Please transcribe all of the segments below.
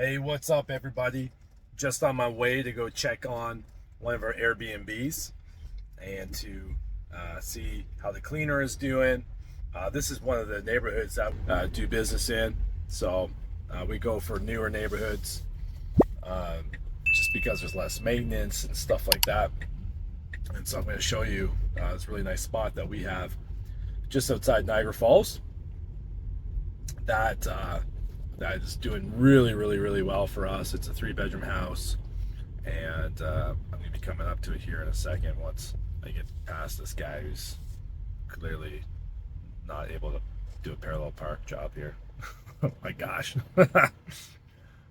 Hey, what's up, everybody? Just on my way to go check on one of our Airbnbs and to see how the cleaner is doing. This is one of the neighborhoods that do business in, so we go for newer neighborhoods um, just because there's less maintenance and stuff like that. And so I'm going to show you this really nice spot that we have just outside Niagara Falls that that is doing really well for us. It's a 3-bedroom house, and I'm gonna be coming up to it here in a second once I get past this guy who's clearly not able to do a parallel park job here. Oh my gosh.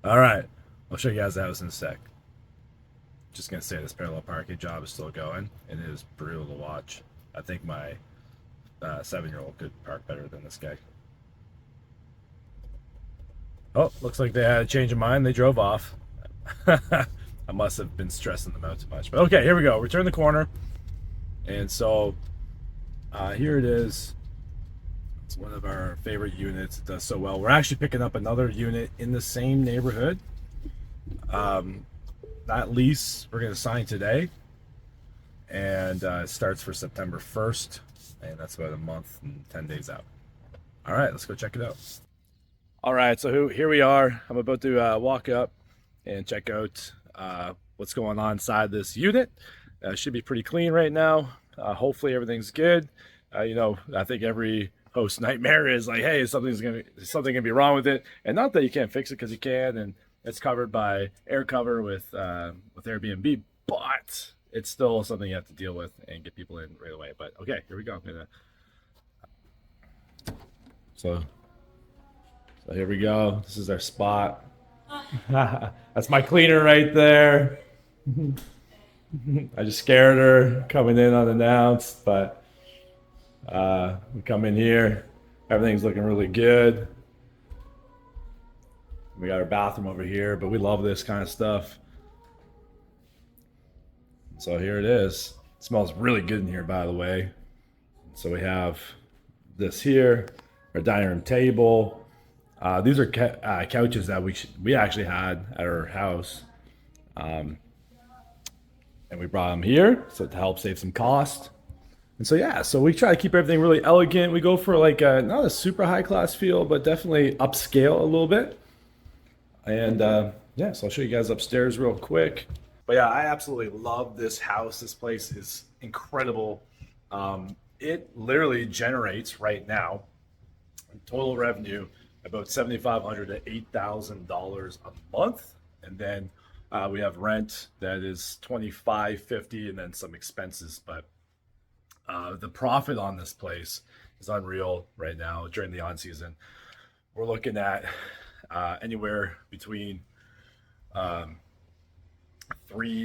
All right, I'll show you guys the house in a sec. Just gonna say this parallel parking job is still going, and it is brutal to watch. I think my 7-year-old could park better than this guy. Oh, looks like they had a change of mind. They drove off. I must have been stressing them out too much. But okay, here we go. We turn the corner. And so here it is. It's one of our favorite units. It does so well. We're actually picking up another unit in the same neighborhood. That lease we're going to sign today. And it starts for September 1st. And that's about a month and 10 days out. All right, let's go check it out. All right, so here we are. I'm about to walk up and check out what's going on inside this unit. Should be pretty clean right now. Hopefully everything's good. I think every host nightmare is like, hey, something gonna be wrong with it, and not that you can't fix it, because you can, and it's covered by air cover with Airbnb, but it's still something you have to deal with and get people in right away. But okay, here we go. So here we go. This is our spot. That's my cleaner right there. I just scared her coming in unannounced, but we come in here. Everything's looking really good. We got our bathroom over here, but we love this kind of stuff. So here it is. It smells really good in here, by the way. So we have this here, our dining room table. These are couches that we actually had at our house, and we brought them here so to help save some cost. And so yeah, so we try to keep everything really elegant. We go for like not a super high class feel, but definitely upscale a little bit. And yeah, so I'll show you guys upstairs real quick. But yeah, I absolutely love this house. This place is incredible. It literally generates right now total revenue about $7,500 to $8,000 a month, and then we have rent that is $2,550, and then some expenses. But the profit on this place is unreal right now during the on season. We're looking at anywhere between $3,000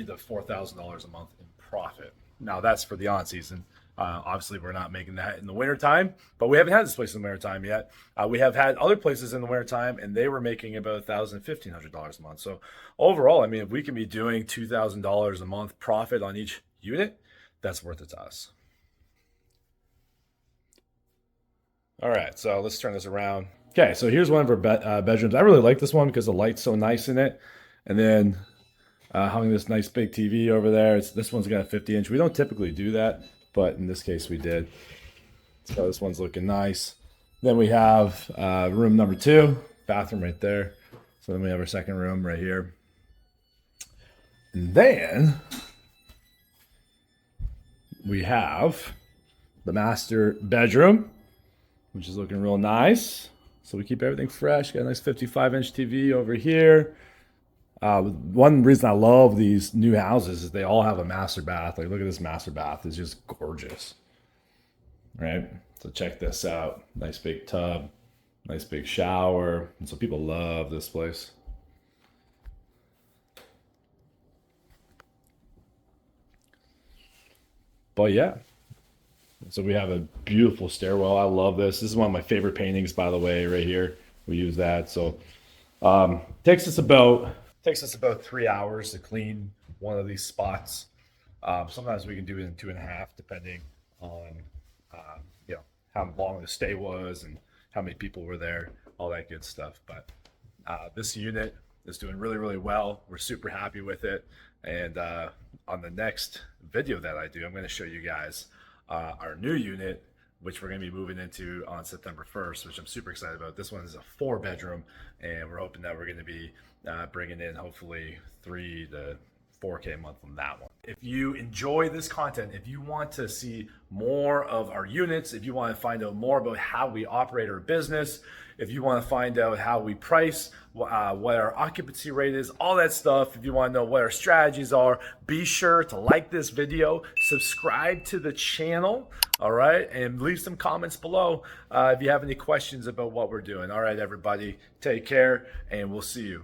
to $4,000 a month in profit. Now that's for the on season. Obviously, we're not making that in the wintertime, but we haven't had this place in the wintertime yet. We have had other places in the wintertime, and they were making about $1,000, $1,500 a month. So overall, I mean, if we can be doing $2,000 a month profit on each unit, that's worth it to us. All right, so let's turn this around. Okay, so here's one of our bedrooms. I really like this one because the light's so nice in it. And then hung this nice big TV over there. This one's got a 50-inch. We don't typically do that, but in this case we did. So this one's looking nice. Then we have room number 2, bathroom right there. So then we have our second room right here. And then we have the master bedroom, which is looking real nice. So we keep everything fresh. Got a nice 55-inch TV over here. One reason I love these new houses is they all have a master bath. Like, look at this master bath. It's just gorgeous. Right? So check this out. Nice big tub. Nice big shower. And so people love this place. But yeah. So we have a beautiful stairwell. I love this. This is one of my favorite paintings, by the way, right here. We use that. So takes us about 3 hours to clean one of these spots. Sometimes we can do it in 2.5, depending on how long the stay was and how many people were there, all that good stuff. But this unit is doing really, really well. We're super happy with it. And on the next video that I do, I'm going to show you guys our new unit, which we're going to be moving into on September 1st, which I'm super excited about. This one is a 4-bedroom, and we're hoping that we're going to be bringing in hopefully 3 to 4K a month on that one. If you enjoy this content, if you want to see more of our units, if you want to find out more about how we operate our business, if you want to find out how we price, what our occupancy rate is, all that stuff, if you want to know what our strategies are, be sure to like this video, subscribe to the channel, all right, and leave some comments below if you have any questions about what we're doing. All right, everybody, take care, and we'll see you.